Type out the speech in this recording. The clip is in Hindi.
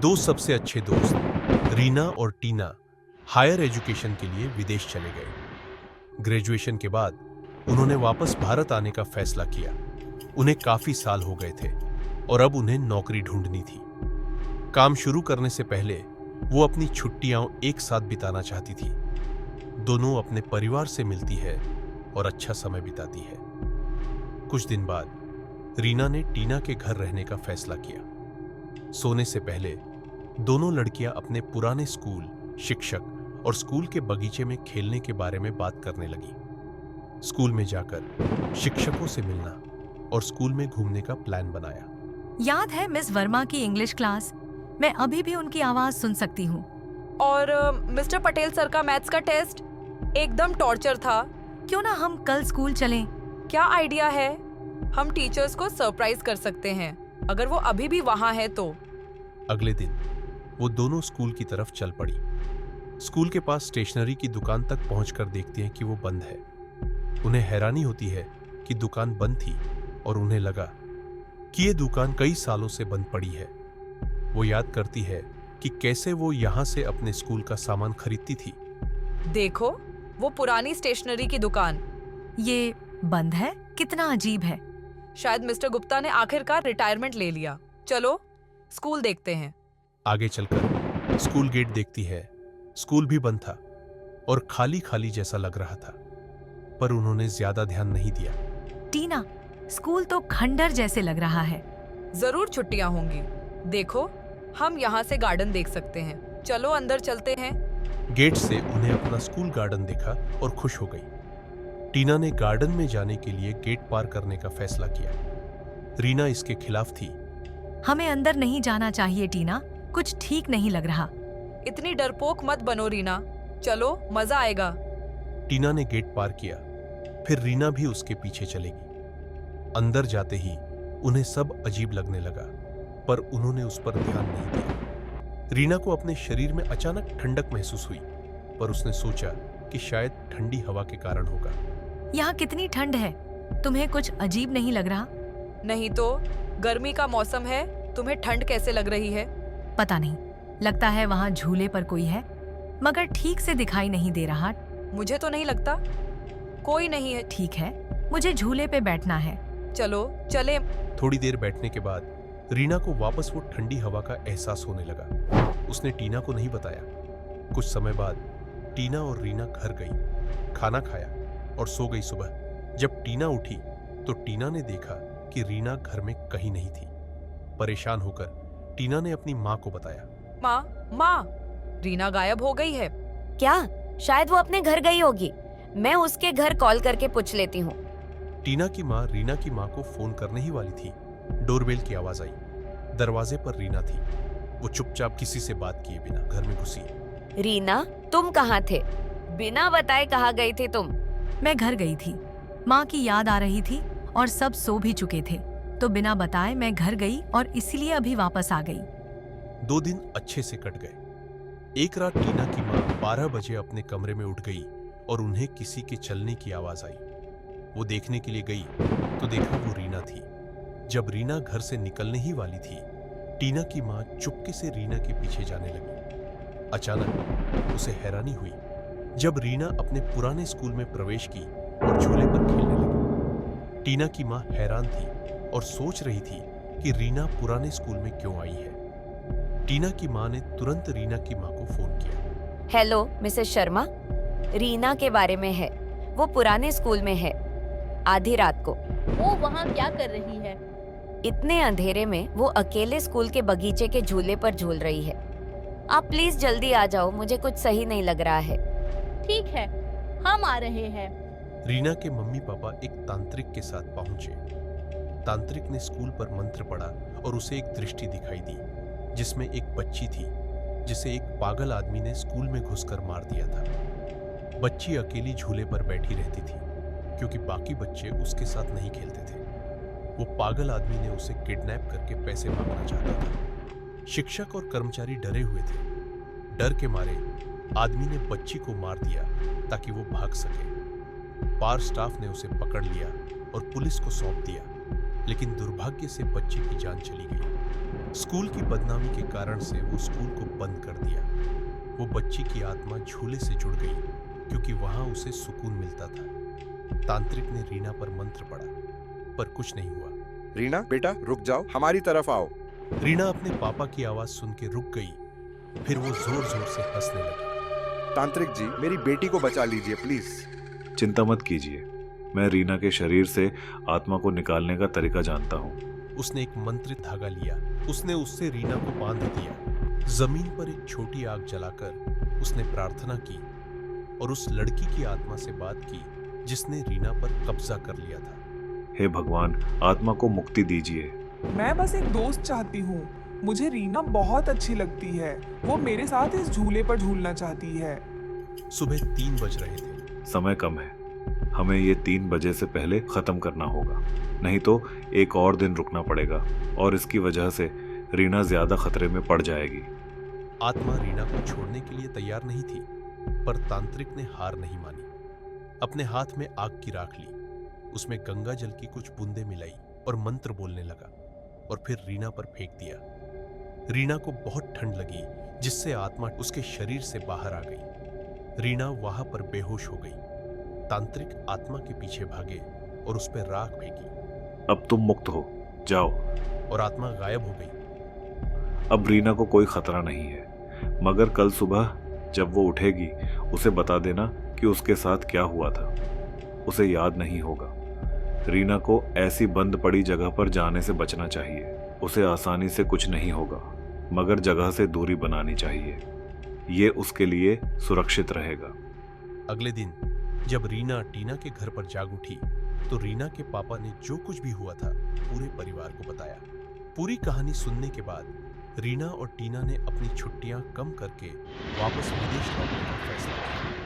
दो सबसे अच्छे दोस्त रीना और टीना हायर एजुकेशन के लिए विदेश चले गए। ग्रेजुएशन के बाद उन्होंने वापस भारत आने का फैसला किया। उन्हें काफी साल हो गए थे और अब उन्हें नौकरी ढूंढनी थी। काम शुरू करने से पहले वो अपनी छुट्टियां एक साथ बिताना चाहती थी। दोनों अपने परिवार से मिलती है और अच्छा समय बिताती है। कुछ दिन बाद रीना ने टीना के घर रहने का फैसला किया। सोने से पहले दोनों लड़कियां अपने पुराने स्कूल, शिक्षक और स्कूल के बगीचे में खेलने के बारे में बात करने लगी। स्कूल में जाकर शिक्षकों से मिलना और स्कूल में घूमने का प्लान बनाया। याद है मिस वर्मा की इंग्लिश क्लास? मैं अभी भी उनकी आवाज सुन सकती हूँ। और मिस्टर पटेल सर का मैथ्स का टेस्ट एकदम टॉर्चर था। क्यों ना हम कल स्कूल चलें? क्या आइडिया है? हम टीचर्स को सरप्राइज कर सकते हैं अगर वो अभी भी वहाँ है तो। अगले दिन वो दोनों स्कूल की तरफ चल पड़ी। स्कूल के पास स्टेशनरी की दुकान तक पहुंचकर देखती हैं कि वो बंद है। उन्हें हैरानी होती है कि दुकान बंद थी और उन्हें लगा कि ये दुकान कई सालों से बंद पड़ी है। वो याद करती है कि कैसे वो यहाँ से अपने स्कूल का सामान खरीदती थी। देखो, वो पुरानी स्टेशनरी की दुकान। ये बंद है? कितना अजीब है। शायद मिस्टर गुप्ता ने आखिरकार रिटायरमेंट ले लिया। चलो स्कूल देखते हैं। आगे चलकर स्कूल गेट देखती है। स्कूल भी बंद था और खाली खाली जैसा लग रहा था, पर उन्होंने ज्यादा ध्यान नहीं दिया। टीना, स्कूल तो खंडर जैसे लग रहा है। जरूर छुट्टियां होंगी। देखो, हम यहाँ से गार्डन देख सकते हैं। चलो अंदर चलते हैं। गेट से उन्हें अपना स्कूल गार्डन दिखा और खुश हो गई। टीना ने गार्डन में जाने के लिए गेट पार करने का फैसला किया। रीना इसके खिलाफ थी। हमें अंदर नहीं जाना चाहिए टीना, कुछ ठीक नहीं लग रहा। इतनी डरपोक मत बनो रीना, चलो मजा आएगा। टीना ने गेट पार किया, फिर रीना भी उसके पीछे चलेगी। अंदर जाते ही उन्हें सब अजीब लगने लगा, पर उन्होंने उस पर ध्यान नहीं दिया। रीना को अपने शरीर में अचानक ठंडक महसूस हुई, पर उसने सोचा कि शायद ठंडी हवा के कारण होगा। यहाँ कितनी ठंड है, तुम्हें कुछ अजीब नहीं लग रहा? नहीं तो, गर्मी का मौसम है, तुम्हें ठंड कैसे लग रही है? पता नहीं, लगता है वहाँ झूले पर कोई है, मगर ठीक से दिखाई नहीं दे रहा। मुझे तो नहीं लगता, कोई नहीं है। ठीक है, मुझे झूले पे बैठना है। चलो चले। थोड़ी देर बैठने के बाद रीना को वापस वो ठंडी हवा का एहसास होने लगा। उसने टीना को नहीं बताया। कुछ समय बाद टीना और रीना घर गई, खाना खाया और सो गई। सुबह जब टीना उठी तो टीना ने देखा कि रीना घर में कहीं नहीं थी। परेशान होकर टीना ने अपनी माँ को बताया। माँ, रीना गायब हो गई है। क्या? शायद वो अपने घर गई होगी। मैं उसके घर कॉल करके पूछ लेती हूँ। टीना की माँ रीना की माँ को फोन करने ही वाली थी। डोरबेल की आवाज आई। दरवाजे पर रीना थी। वो चुपचाप किसी से बात किए बिना घर में घुसी। रीना, तुम कहाँ थे? बिना बताए कहाँ गई थी तुम? मैं घर गई थी, माँ की याद आ रही थी और सब सो भी चुके थे, तो बिना बताए मैं घर गई और इसीलिए अभी वापस आ गई। 2 दिन अच्छे से कट गए। एक रात टीना की माँ 12 बजे अपने कमरे में उठ गई और उन्हें किसी के चलने की आवाज आई। वो देखने के लिए गई तो देखा वो रीना थी। जब रीना घर से निकलने ही वाली थी, टीना की माँ चुपके से रीना के पीछे जाने लगी। अचानक उसे हैरानी हुई जब रीना अपने पुराने स्कूल में प्रवेश की और झूले पर खेलने लगी। टीना की माँ हैरान थी और सोच रही थी कि रीना पुराने स्कूल में क्यों आई है। टीना की माँ ने तुरंत रीना की माँ को फोन किया। हेलो मिसेस शर्मा, रीना के बारे में है। वो पुराने स्कूल में है। आधी रात को। वो वहाँ क्या कर रही है? इतने अंधेरे में वो अकेले स्कूल के बगीचे के झूले पर झूल रही है। आप प्लीज जल्दी आ जाओ, मुझे कुछ सही नहीं लग रहा है। ठीक है, हम आ रहे हैं। रीना के मम्मी पापा एक तांत्रिक के साथ पहुंचे। तांत्रिक ने स्कूल पर मंत्र पढ़ा और उसे एक दृष्टि दिखाई दी जिसमें एक बच्ची थी जिसे एक पागल आदमी ने स्कूल में घुसकर मार दिया था। बच्ची अकेली झूले पर बैठी रहती थी क्योंकि बाकी बच्चे उसके साथ नहीं खेलते थे। वो पागल आदमी ने उसे किडनैप करके पैसे मांगना चाहता था। शिक्षक और कर्मचारी डरे हुए थे। डर के मारे आदमी ने बच्ची को मार दिया ताकि वो भाग सके। पार स्टाफ ने उसे पकड़ लिया और पुलिस को सौंप दिया, लेकिन दुर्भाग्य से बच्ची की जान चली गई। स्कूल की बदनामी के कारण से वो स्कूल को बंद कर दिया। वो बच्ची की आत्मा झूले से जुड़ गई क्योंकि वहां उसे सुकून मिलता था। तांत्रिक ने रीना पर मंत्र पढ़ा पर कुछ नहीं हुआ। रीना बेटा रुक जाओ, हमारी तरफ आओ। रीना अपने पापा की आवाज सुन के रुक गई, फिर वो जोर जोर से हंसने लगी। तांत्रिक जी, मेरी बेटी को बचा लीजिए प्लीज। चिंता मत कीजिए, मैं रीना के शरीर से आत्मा को निकालने का तरीका जानता हूँ। उसने एक मंत्रित धागा लिया, उसने उससे रीना को बांध दिया। जमीन पर एक छोटी आग जलाकर उसने प्रार्थना की और उस लड़की की आत्मा से बात की जिसने रीना पर कब्जा कर लिया था। हे भगवान, आत्मा को मुक्ति दीजिए। मैं बस एक दोस्त चाहती हूँ। मुझे रीना बहुत अच्छी लगती है। वो मेरे साथ इस झूले पर झूलना चाहती है। सुबह 3 बज रहे थे। समय कम है, हमें ये 3 बजे से पहले खत्म करना होगा, नहीं तो एक और दिन रुकना पड़ेगा और इसकी वजह से रीना ज्यादा खतरे में पड़ जाएगी। आत्मा रीना को छोड़ने के लिए तैयार नहीं थी, पर तांत्रिक ने हार नहीं मानी। अपने हाथ में आग की राख ली, उसमें गंगा जल की कुछ बूंदें मिलाई और मंत्र बोलने लगा और फिर रीना पर फेंक दिया। रीना को बहुत ठंड लगी जिससे आत्मा उसके शरीर से बाहर आ गई। रीना वहां पर बेहोश हो गई। तांत्रिक आत्मा के पीछे भागे और उस पर राख फेंकी। अब तुम मुक्त हो, जाओ। और आत्मा गायब हो गई। अब रीना को कोई खतरा नहीं है, मगर कल सुबह जब वो उठेगी उसे बता देना कि उसके साथ क्या हुआ था। उसे याद नहीं होगा। रीना को ऐसी बंद पड़ी जगह पर जाने से बचना चाहिए। उसे आसानी से कुछ नहीं होगा, मगर जगह से दूरी बनानी चाहिए। ये उसके लिए सुरक्षित रहेगा। अगले दिन जब रीना टीना के घर पर जाग उठी तो रीना के पापा ने जो कुछ भी हुआ था पूरे परिवार को बताया। पूरी कहानी सुनने के बाद रीना और टीना ने अपनी छुट्टियां कम करके वापस विदेश लौटने का फैसला किया।